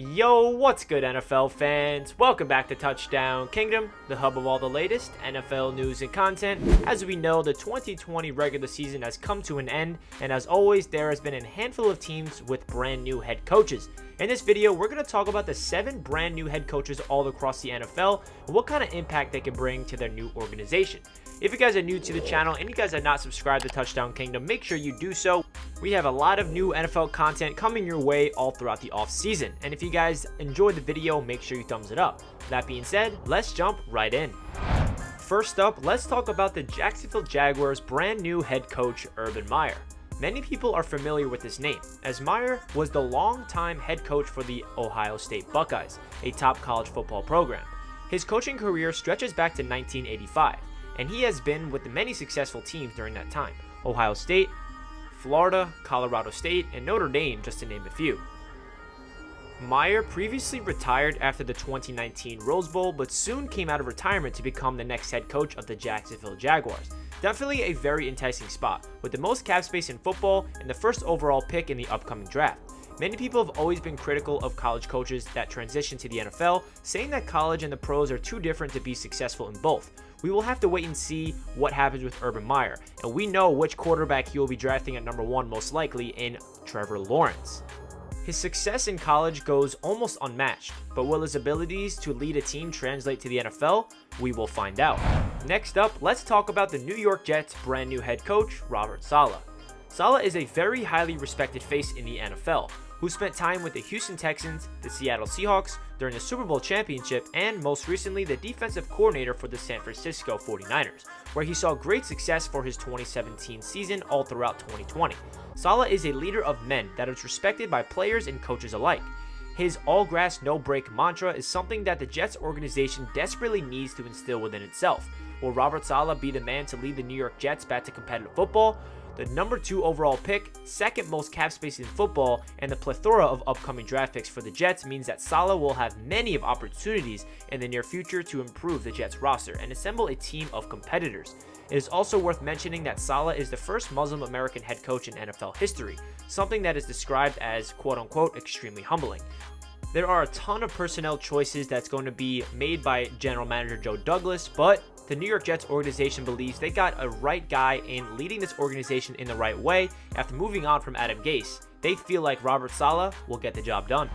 Yo, what's good NFL fans? Welcome back to Touchdown Kingdom, the hub of all the latest NFL news and content. As we know, the 2020 regular season has come to an end, and as always, there has been a handful of teams with brand new head coaches. In this video, we're going to talk about the 7 brand new head coaches all across the NFL and what kind of impact they can bring to their new organization. If you guys are new to the channel and you guys are not subscribed to Touchdown Kingdom, make sure you do so. We have a lot of new NFL content coming your way all throughout the off season, and if you guys enjoyed the video, make sure you thumbs it up. That being said, let's jump right in. First up, let's talk about the Jacksonville Jaguars' brand new head coach, Urban Meyer. Many people are familiar with this name, as Meyer was the longtime head coach for the Ohio State Buckeyes, a top college football program. His coaching career stretches back to 1985, and he has been with many successful teams during that time: Ohio State, Florida, Colorado State, and Notre Dame, just to name a few. Meyer previously retired after the 2019 Rose Bowl, but soon came out of retirement to become the next head coach of the Jacksonville Jaguars. Definitely a very enticing spot, with the most cap space in football and the first overall pick in the upcoming draft. Many people have always been critical of college coaches that transition to the NFL, saying that college and the pros are too different to be successful in both. We will have to wait and see what happens with Urban Meyer, and we know which quarterback he will be drafting at number 1 most likely in Trevor Lawrence. His success in college goes almost unmatched, but will his abilities to lead a team translate to the NFL? We will find out. Next up, let's talk about the New York Jets' brand new head coach, Robert Saleh. Saleh is a very highly respected face in the NFL, who spent time with the Houston Texans, the Seattle Seahawks during the Super Bowl championship, and most recently the defensive coordinator for the San Francisco 49ers, where he saw great success for his 2017 season all throughout 2020. Saleh is a leader of men that is respected by players and coaches alike. His all grass, no break mantra is something that the Jets organization desperately needs to instill within itself. Will Robert Saleh be the man to lead the New York Jets back to competitive football? The number 2 overall pick, second most cap space in football, and the plethora of upcoming draft picks for the Jets means that Saleh will have many of opportunities in the near future to improve the Jets roster and assemble a team of competitors. It is also worth mentioning that Saleh is the first Muslim American head coach in NFL history, something that is described as quote-unquote extremely humbling. There are a ton of personnel choices that's going to be made by General Manager Joe Douglas, but the New York Jets organization believes they got a right guy in leading this organization in the right way. After moving on from Adam Gase, they feel like Robert Saleh will get the job done.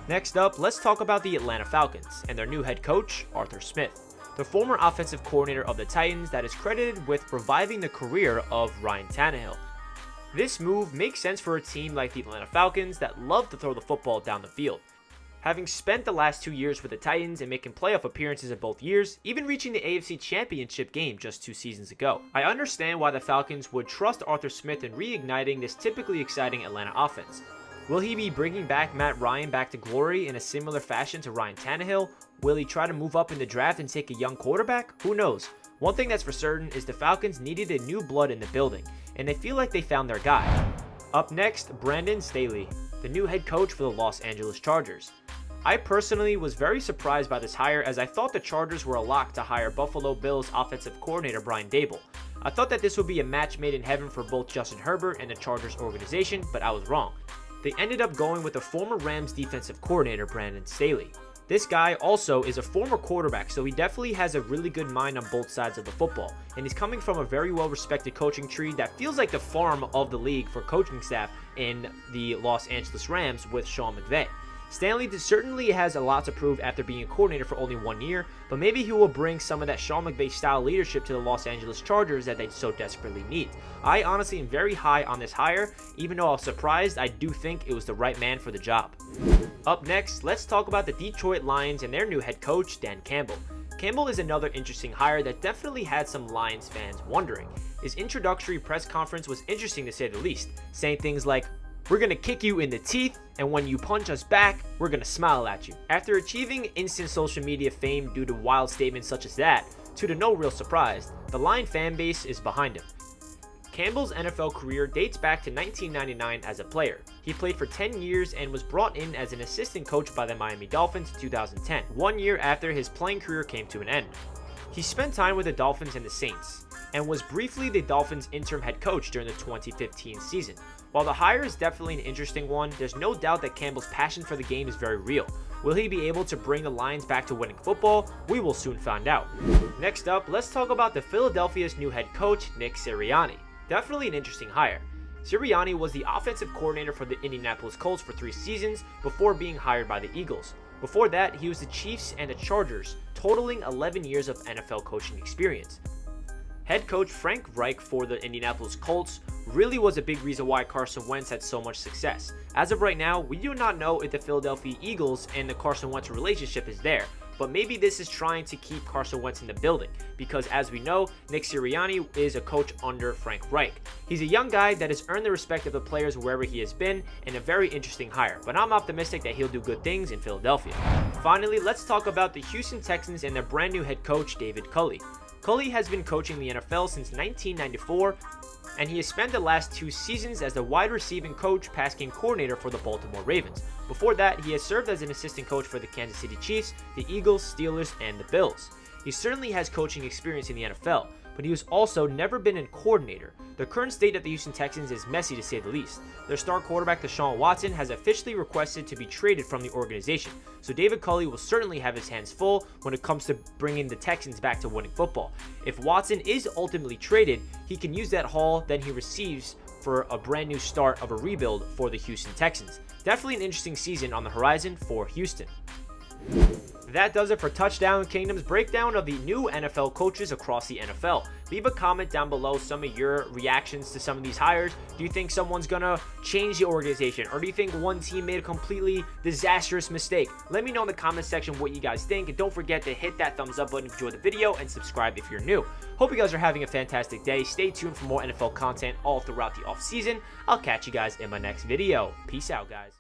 Next up, let's talk about the Atlanta Falcons and their new head coach, Arthur Smith, the former offensive coordinator of the Titans that is credited with reviving the career of Ryan Tannehill. This move makes sense for a team like the Atlanta Falcons that love to throw the football down the field. Having spent the last 2 years with the Titans and making playoff appearances in both years, even reaching the AFC Championship game just 2 seasons ago, I understand why the Falcons would trust Arthur Smith in reigniting this typically exciting Atlanta offense. Will he be bringing back Matt Ryan back to glory in a similar fashion to Ryan Tannehill? Will he try to move up in the draft and take a young quarterback? Who knows? One thing that's for certain is the Falcons needed a new blood in the building, and they feel like they found their guy. Up next, Brandon Staley, the new head coach for the Los Angeles Chargers. I personally was very surprised by this hire, as I thought the Chargers were a lock to hire Buffalo Bills offensive coordinator Brian Daboll. I thought that this would be a match made in heaven for both Justin Herbert and the Chargers organization, but I was wrong. They ended up going with the former Rams defensive coordinator Brandon Staley. This guy also is a former quarterback, so he definitely has a really good mind on both sides of the football, and he's coming from a very well-respected coaching tree that feels like the farm of the league for coaching staff in the Los Angeles Rams with Sean McVeigh. Staley certainly has a lot to prove after being a coordinator for only 1 year, but maybe he will bring some of that Sean McVay style leadership to the Los Angeles Chargers that they so desperately need. I honestly am very high on this hire. Even though I was surprised, I do think it was the right man for the job. Up next, let's talk about the Detroit Lions and their new head coach, Dan Campbell. Campbell is another interesting hire that definitely had some Lions fans wondering. His introductory press conference was interesting to say the least, saying things like, "We're going to kick you in the teeth, and when you punch us back, we're going to smile at you." After achieving instant social media fame due to wild statements such as that, to the no real surprise, the Lion fan base is behind him. Campbell's NFL career dates back to 1999 as a player. He played for 10 years and was brought in as an assistant coach by the Miami Dolphins in 2010, 1 year after his playing career came to an end. He spent time with the Dolphins and the Saints. and was briefly the Dolphins' interim head coach during the 2015 season. While the hire is definitely an interesting one, there's no doubt that Campbell's passion for the game is very real. Will he be able to bring the Lions back to winning football? We will soon find out. Next up, let's talk about the Philadelphia's new head coach, Nick Sirianni. Definitely an interesting hire. Sirianni was the offensive coordinator for the Indianapolis Colts for 3 seasons before being hired by the Eagles. Before that, he was the Chiefs and the Chargers, totaling 11 years of NFL coaching experience. Head coach Frank Reich for the Indianapolis Colts really was a big reason why Carson Wentz had so much success. As of right now, we do not know if the Philadelphia Eagles and the Carson Wentz relationship is there, but maybe this is trying to keep Carson Wentz in the building, because as we know, Nick Sirianni is a coach under Frank Reich. He's a young guy that has earned the respect of the players wherever he has been, and a very interesting hire, but I'm optimistic that he'll do good things in Philadelphia. Finally, let's talk about the Houston Texans and their brand new head coach, David Culley. Culley has been coaching the NFL since 1994, and he has spent the last 2 seasons as the wide receiving coach, pass game coordinator for the Baltimore Ravens. Before that, he has served as an assistant coach for the Kansas City Chiefs, the Eagles, Steelers, and the Bills. He certainly has coaching experience in the NFL, but he has also never been a coordinator. The current state of the Houston Texans is messy to say the least. Their star quarterback Deshaun Watson has officially requested to be traded from the organization, so David Culley will certainly have his hands full when it comes to bringing the Texans back to winning football. If Watson is ultimately traded, he can use that haul then he receives for a brand new start of a rebuild for the Houston Texans. Definitely an interesting season on the horizon for Houston. That does it for Touchdown Kingdom's breakdown of the new NFL coaches across the NFL. Leave a comment down below some of your reactions to some of these hires. Do you think someone's gonna change the organization, or do you think one team made a completely disastrous mistake? Let me know in the comment section what you guys think, and don't forget to hit that thumbs up button if you enjoyed the video and subscribe if you're new. Hope you guys are having a fantastic day. Stay tuned for more NFL content all throughout the offseason. I'll catch you guys in my next video. Peace out, guys.